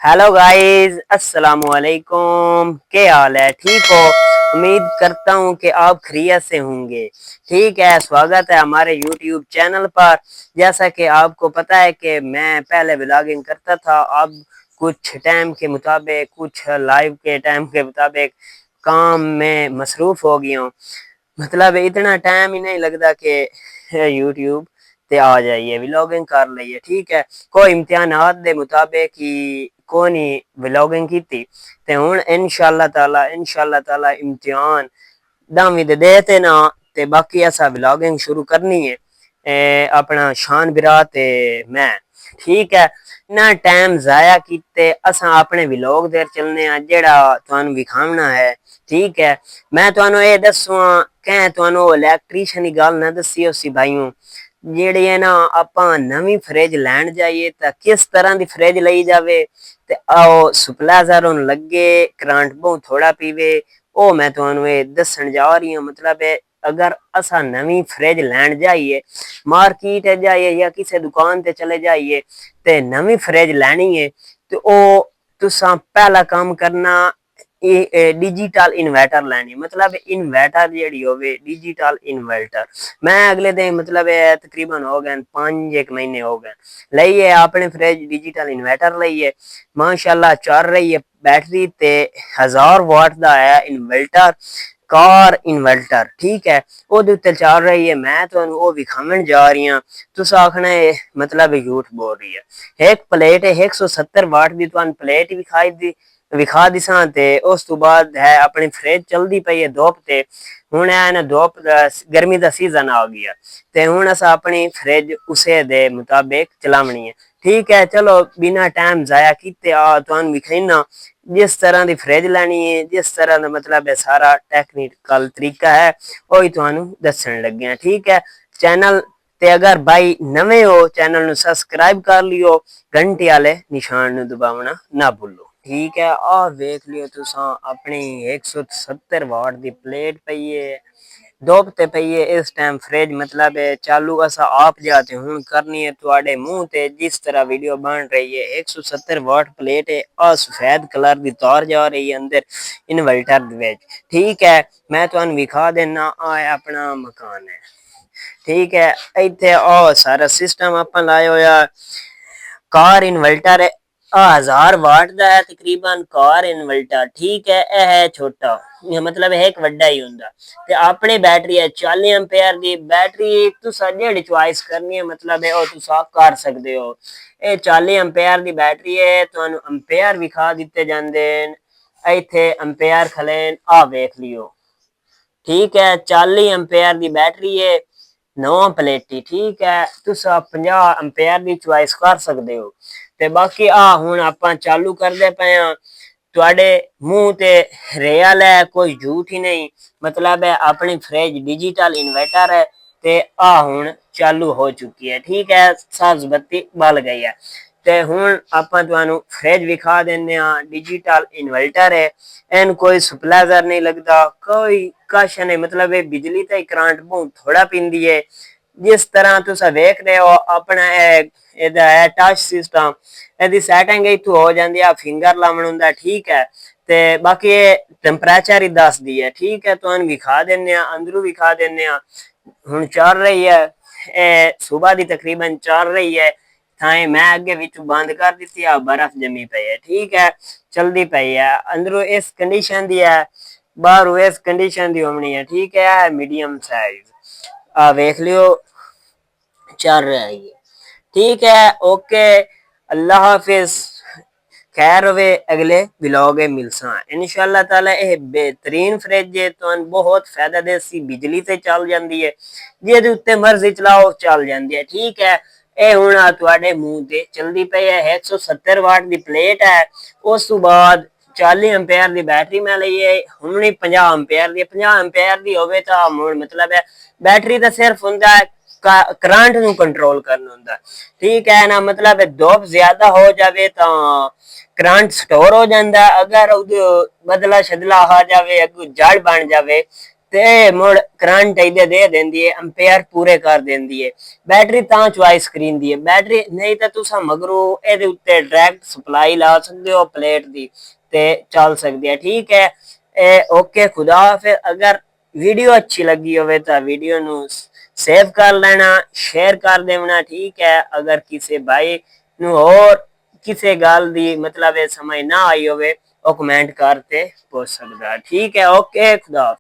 Hello guys, अस्सलाम वालेकुम। क्या हाल है? ठीक हो? उम्मीद करता हूँ कि आप खैरियत से होंगे। ठीक है, स्वागत है हमारे यूट्यूब चैनल पर। जैसा कि आपको पता है कि मैं पहले व्लॉगिंग करता था, अब कुछ टाइम के मुताबिक, कुछ लाइव के टाइम के मुताबिक काम में मसरूफ़ हो गया हूँ। मतलब इतना टाइम ही नहीं लगता कि यूट्यूब ते आ जाइए व्लॉगिंग कर लीजिए। ठीक है, कोई इम्तिहानात दे मुताबिक ही कोनी व्लॉगिंग की थी ते हुन इंशाल्लाह ताला इम्तिहान 10वीं दे देते ना ते बाकी असा व्लॉगिंग शुरू करनी है। अपना शान बिरा ते मैं ठीक है ना टाइम जाया कीते असा अपने व्लॉग देर चलने जेड़ा तुहानू विखावना है। ठीक है, मैं तुहानू ये दसवां कैं तुहानू इलैक्ट्रीशियन की गल ना दसी उसी भाईयों ਜਿਹੜੀ ਹੈ ਨਾ ਆਪਾਂ ਨਵੀਂ ਫ੍ਰਿਜ ਲੈਣ ਜਾਈਏ ਤਾਂ ਕਿਸ ਤਰ੍ਹਾਂ ਦੀ ਫ੍ਰਿਜ ਲਈ ਜਾਵੇ ਤੇ ਆਓ ਸੁਪਲਾਈਜ਼ਰ ਉਹਨੂੰ ਲੱਗੇ ਕਰੰਟ ਬਹੁਤ ਥੋੜਾ ਪੀਵੇ ਉਹ ਮੈਂ ਤੁਹਾਨੂੰ ਇਹ ਦੱਸਣ ਜਾ ਰਹੀ ਹਾਂ। मतलब है अगर असा नवी फ्रिज लैन जाइए मार्केट जाइए या किसी दुकान ते चले जाइए ते नवी फ्रिज लैनी है तो तुसा पहला काम करना डिजिटल इन्वर्टर लैनी। मतलब इन्वर्टर जेह्ड़ी होवे डिजिटल इन्वर्टर मैं अगले दिन मतलब तकरीबन हो गए 5 एक महीने हो गए लईए अपने फ्रिज डिजिटल इन्वर्टर लईए माशाल्लाह चल रही है। बैटरी ते 1000 वाट दा है इन्वर्टर कार इन्वर्टर। ठीक है, ओदे उत्ते चल रही है। मैं तुहानू ओ विखावन जा रही हां, तुस आखना है मतलब झूठ बोल रही है। एक प्लेट है 170 वाट दी तुहानू प्लेट विखा दिसां ते उस तो बाद है अपनी फ्रिज चलदी पई है धुप ते हुण है ना धुप गर्मी दा सीजन आ गया ते हुण असा अपनी फ्रिज उसे दे मुताबिक चलावनी है। ठीक है, चलो बिना टाइम जाया कीते तुहानू विखाइना जिस तरह की फ्रिज लैनी है जिस तरह का मतलब है सारा टेक्निकल तरीका है वही तुहानू दसन लगे हैं। ठीक है, चैनल ते अगर भाई नवे हो चैनल नू सबसक्राइब कर लियो, घंटी वाले निशान नू दबावना ना भूलो। ठीक है, आ वेख लियो तुसा अपनी 170 वाट की प्लेट पई है धुप ते पई है इस टाइम फ्रिज मतलब है चालू असा आप जाते हुन करनी है तुआडे मुंह ते जिस तरह वीडियो बन रही है 170 वाट प्लेट है और सफेद कलर की तार जा रही है अंदर इन्वर्टर विच। ठीक है, मैं तुहानू विखा देना आ अपना मकान है। ठीक है, इत्थे आ सारा सिस्टम अपन लाया होया कार इन्वर्टर है 1000 वाट का है तकरीबन कार इन्वर्टर। ठीक है, यह है छोटा मतलब एक वड्डा ही हुंदा ते अपनी बैटरी है 40 एम्पेयर की बैटरी तुसा जेहड़ी चॉइस करनी है मतलब है तुसा कर सकते हो। ये 40 एम्पेयर की बैटरी है तुहानू एम्पेयर विखा दिते जांदे ने इत्थे एम्पेयर खलेन आ वेख लियो। ठीक है, 40 एम्पेयर की बैटरी है 9 प्लेटी। ठीक है, तुस 50 एम्पेयर की चॉइस कर सकते हो ते बाकी हुण आपां चालू करदे पे हां तुआडे मुंह ते रियल है कोई झूठ ही नहीं। मतलब है अपनी फ्रिज डिजिटल इन्वर्टर है ते हुण चालू हो चुकी है। ठीक है, सब्ज बत्ती बल गई है ते हुण आपां तुहानू फ्रिज विखा देने डिजिटल इन्वर्टर है एन कोई सप्लाइजर नहीं लगता कोई कश नहीं। मतलब ये बिजली ते करंट बहुत थोड़ा पींदी है जिस तरह तुस वेख रहे हो अपना एदा है टच सिस्टम एदी सैटिंग इत्थों हो जाती है फिंगर लावन हुंदा। ठीक है, ते बाकी ये टेम्परेचर ही दसदी है। ठीक है, तुहानू विखा देने अंदरू विखा देने हुण चल रही है सुबह दी तकरीबन चल रही है थाएं मैं अगे विच बंद कर दी बर्फ जमी पई है। ठीक है, चलती पई है अंदरों इस कंडीशन दी है बाहरों इस कंडीशन दी होनी है। ठीक है, मीडियम साइज वेख लियो चल रहा है ये। ठीक है, ओके, अल्लाह हाफिज, खैर होवे अगले व्लॉग मिलसा इंशाल्लाह ताला। यह बेहतरीन फ्रिज है तुहानू बहुत फायदा देसी बिजली से चल जाती है जिहदे उत्ते मर्जी चलाओ चल जाती है। ठीक है, ये हुण तुहाडे मुंह ते चलदी पई है 170 वाट की प्लेट है उस तो बाद 40 एम्पेयर की बैटरी मैं लईए हुण 50 एम्पेयर की 50 एम्पेयर की होवे तां मतलब है बैटरी तो सिर्फ हुंदा है करंट नू कंट्रोल करना हुंदा। ठीक है ना, मतलब धुप ज्यादा हो जावे तां करंट स्टोर हो जाता। अगर बदला शदला आ जाए जड़ बन जाए ਤੇ ਮੁੜ ਕਰੰਟ ਇਹਦੇ ਦੇ ਦਿੰਦੀ ਹੈ, ਐਂਪੀਅਰ ਪੂਰੇ ਕਰ ਦਿੰਦੀ ਹੈ। बैटरी ਤਾਂ ਚੁਆਇਸ ਸਕਰੀਨ ਦੀ ਹੈ बैटरी, ਨਹੀਂ ਤਾਂ ਤੁਸੀਂ ਮਗਰੋਂ ਇਹਦੇ ਉੱਤੇ ਡਾਇਰੈਕਟ ਸਪਲਾਈ ਲਾ ਸਕਦੇ ਹੋ ਪਲੇਟ ਦੀ ਤੇ ਚੱਲ ਸਕਦੀ ਹੈ। ਠੀਕ ਹੈ, ओके खुदा हाफिज़। अगर वीडियो अच्छी लगी हो तो वीडियो नु सेव कर लेना, शेयर कर देना। ठीक है, अगर किसी भाई नु और किसी गल दी मतलब समझ ना आई हो वो कमेंट करते पूछ सकता। ठीक है, ओके खुदा हाफिज़।